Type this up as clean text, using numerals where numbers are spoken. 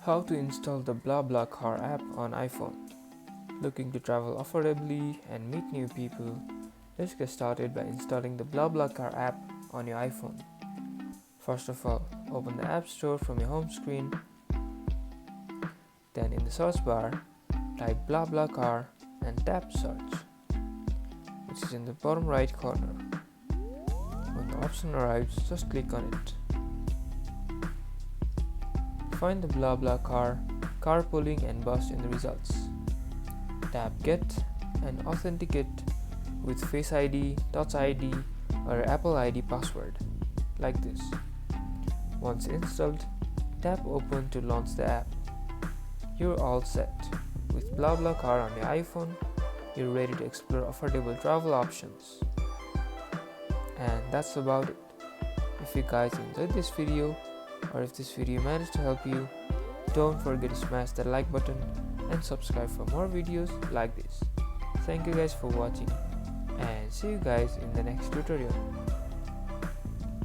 How to install the BlaBlaCar app on iPhone. Looking to travel affordably and meet new people? Let's get started by installing the BlaBlaCar app on your iPhone. First of all, open the App Store from your home screen. Then in the search bar, type BlaBlaCar and tap Search, which is in the bottom right corner. When the option arrives, just click on it. Find the BlaBlaCar, Carpooling and Bus in the results. Tap Get and authenticate with Face ID, Touch ID or Apple ID password, like this. Once installed, tap Open to launch the app. You're all set. With BlaBlaCar on your iPhone, you're ready to explore affordable travel options. And that's about it. If you guys enjoyed this video, or if this video managed to help you, don't forget to smash the like button and subscribe for more videos like this. Thank you guys for watching and see you guys in the next tutorial.